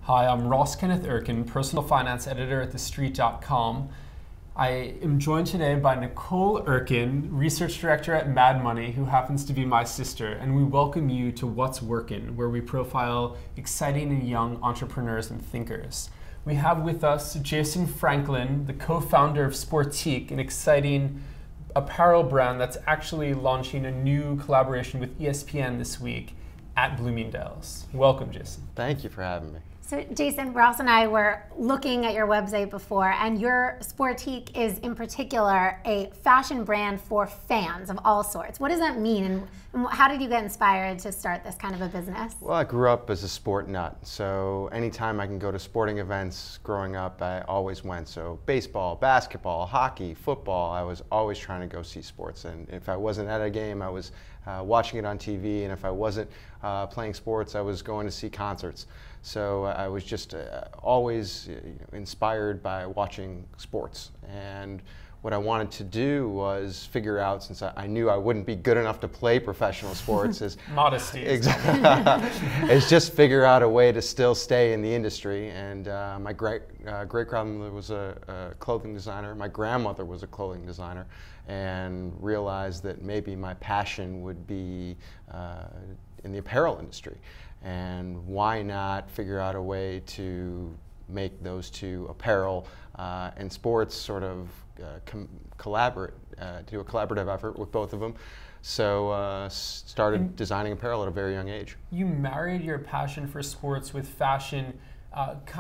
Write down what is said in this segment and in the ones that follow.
Hi, I'm Ross Kenneth wURKEN, personal finance editor at TheStreet.com. I am joined today by Nicole wURKEN, research director at Mad Money, who happens to be my sister, and we welcome you to What's wURKEN, where we profile exciting and young entrepreneurs and thinkers. We have with us Jason Franklin, the co-founder of Sportiqe, an exciting apparel brand that's actually launching a new collaboration with ESPN this week at Bloomingdale's. Welcome, Jason. Thank you for having me. So Jason, Ross and I were looking at your website before, and your Sportiqe is in particular a fashion brand for fans of all sorts. What does that mean, and how did you get inspired to start this kind of a business? Well, I grew up as a sport nut, so anytime I can go to sporting events growing up, I always went. So baseball, basketball, hockey, football, I was always trying to go see sports. And if I wasn't at a game, I was watching it on TV, and if I wasn't playing sports, I was going to see concerts. So I was just always inspired by watching sports. And what I wanted to do was figure out, since I knew I wouldn't be good enough to play professional sports, is modesty. Is just figure out a way to still stay in the industry. And my great grandmother was a clothing designer. My grandmother was a clothing designer, and realized that maybe my passion would be in the apparel industry. And why not figure out a way to make those two, apparel and sports, sort of collaborate, do a collaborative effort with both of them. So started designing apparel at a very young age. You married your passion for sports with fashion.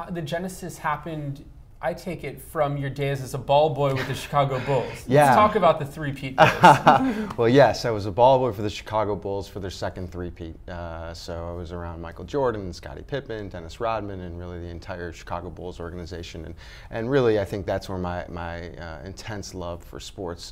The genesis happened, I take it, from your days as a ball boy with the Chicago Bulls. Yeah. Let's talk about the three-peat days. Well, yes, I was a ball boy for the Chicago Bulls for their second three-peat. So I was around Michael Jordan, Scottie Pippen, Dennis Rodman, and really the entire Chicago Bulls organization. And really, I think that's where my intense love for sports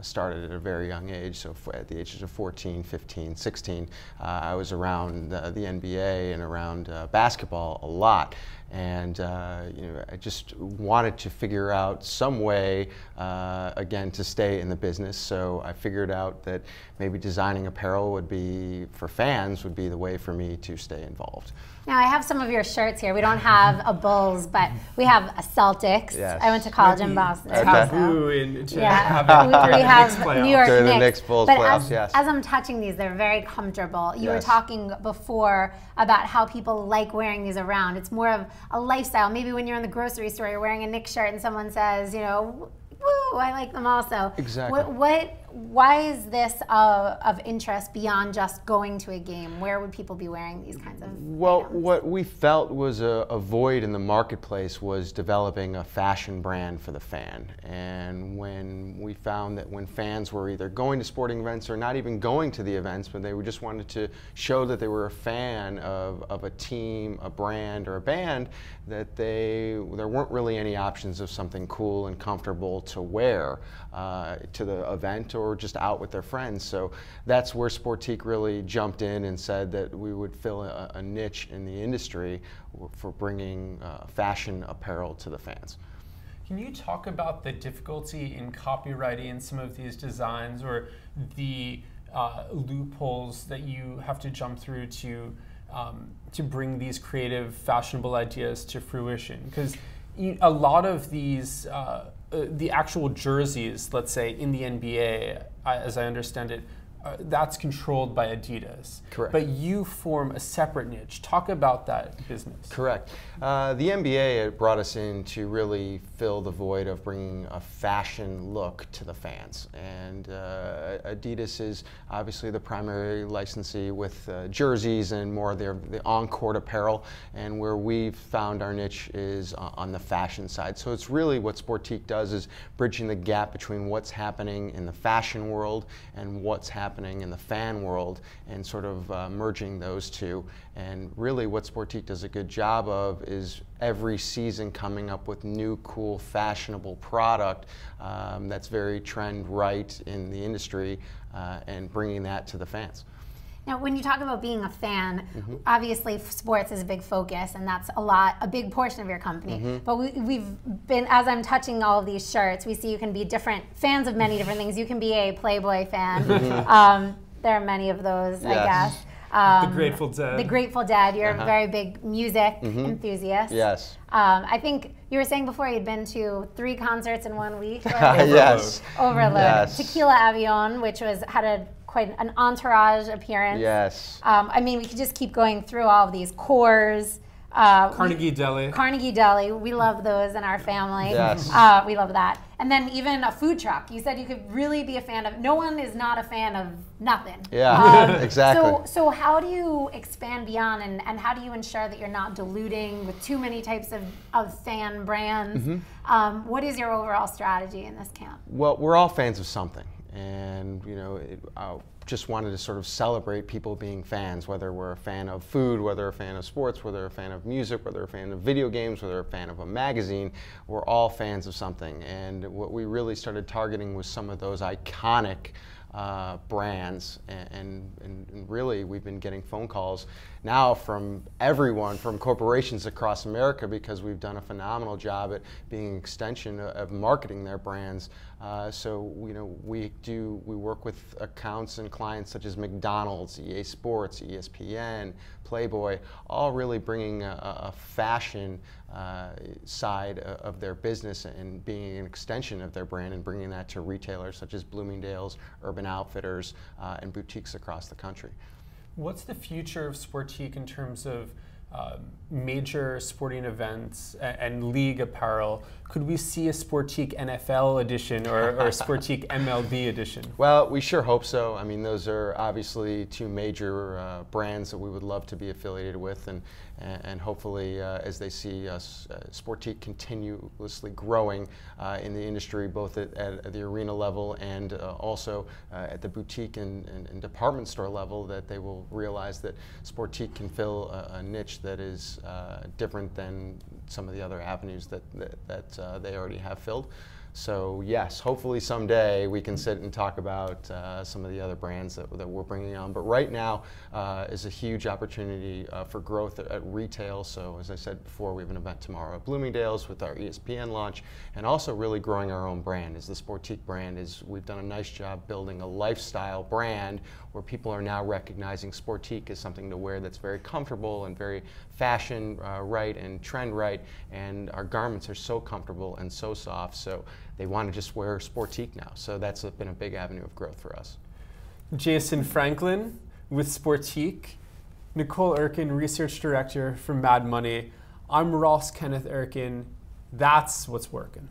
started at a very young age. So at the ages of 14, 15, 16, I was around the NBA and around basketball a lot. And I just wanted to figure out some way, again, to stay in the business. So I figured out that maybe designing apparel would be, for fans, would be the way for me to stay involved. Now, I have some of your shirts here. We don't have a Bulls, but we have a Celtics. Yes. I went to college in Boston. Okay. Taboo to have we have New York During the Knicks. Knicks Bulls But playoffs, yes. as I'm touching these, they're very comfortable. You were Yes. talking before about how people like wearing these around. It's more of a lifestyle. Maybe when you're in the grocery store, you're wearing a Knicks shirt and someone says, you know, woo, I like them also. Exactly. Why is this of interest beyond just going to a game? Where would people be wearing these kinds of Well, items? what we felt was a void in the marketplace was developing a fashion brand for the fan. And when we found that when fans were either going to sporting events or not even going to the events, but they just wanted to show that they were a fan of a team, a brand, or a band, that there weren't really any options of something cool and comfortable to wear to the event or just out with their friends. So that's where Sportiqe really jumped in and said that we would fill a niche in the industry for bringing fashion apparel to the fans. Can you talk about the difficulty in copywriting some of these designs, or the loopholes that you have to jump through to bring these creative, fashionable ideas to fruition? Because a lot of these, the actual jerseys, let's say, in the NBA, as I understand it, that's controlled by Adidas. Correct. But you form a separate niche. Talk about that business. Correct. The NBA brought us in to really fill the void of bringing a fashion look to the fans. And Adidas is obviously the primary licensee with jerseys and more of the on-court apparel. And where we've found our niche is on the fashion side. So it's really what Sportiqe does, is bridging the gap between what's happening in the fashion world and what's happening in the fan world, and sort of merging those two. And really what Sportiqe does a good job of is every season coming up with new, cool, fashionable product that's very trend right in the industry, and bringing that to the fans. Now, when you talk about being a fan, obviously sports is a big focus, and that's a big portion of your company. But we've been, as I'm touching all of these shirts, we see you can be different fans of many different things. You can be a Playboy fan. There are many of those, I guess. The Grateful Dead. The Grateful Dead. You're a very big music enthusiast. Yes. I think you were saying before you'd been to 3 concerts in 1 week. Yes. Overload. Yes. Tequila Avion, which had quite an entourage appearance. Yes. I mean, we could just keep going through all of these cores. Carnegie Deli. Carnegie Deli. We love those in our family. Yes. We love that. And then even a food truck. You said you could really be a fan of, no one is not a fan of nothing. Yeah, exactly. So how do you expand beyond and how do you ensure that you're not diluting with too many types of fan brands? What is your overall strategy in this camp? Well, we're all fans of something. And, you know, just wanted to sort of celebrate people being fans, whether we're a fan of food, whether a fan of sports, whether a fan of music, whether a fan of video games, whether a fan of a magazine. We're all fans of something. And what we really started targeting was some of those iconic brands, and really we've been getting phone calls now from everyone, from corporations across America, because we've done a phenomenal job at being an extension of marketing their brands. So you know, we work with accounts and clients such as McDonald's, EA Sports, ESPN, Playboy, all really bringing a fashion side of their business and being an extension of their brand and bringing that to retailers such as Bloomingdale's, Urban Outfitters, and boutiques across the country. What's the future of Sportiqe in terms of major sporting events and league apparel? Could we see a Sportiqe NFL edition or a Sportiqe MLB edition? Well, we sure hope so. I mean, those are obviously 2 major brands that we would love to be affiliated with, and hopefully as they see us, Sportiqe continuously growing in the industry, both at the arena level and also at the boutique and department store level, that they will realize that Sportiqe can fill a niche that is different than some of the other avenues that they already have filled. So yes, hopefully someday we can sit and talk about some of the other brands that we're bringing on. But right now is a huge opportunity for growth at retail. So as I said before, we have an event tomorrow at Bloomingdale's with our ESPN launch, and also really growing our own brand. As the Sportiqe brand we've done a nice job building a lifestyle brand where people are now recognizing Sportiqe as something to wear that's very comfortable and very fashion right and trend right, and our garments are so comfortable and so soft, so they want to just wear Sportiqe now. So that's been a big avenue of growth for us. Jason Franklin with Sportiqe, Nicole WURKEN, Research Director for Mad Money. I'm Ross Kenneth WURKEN. That's what's working.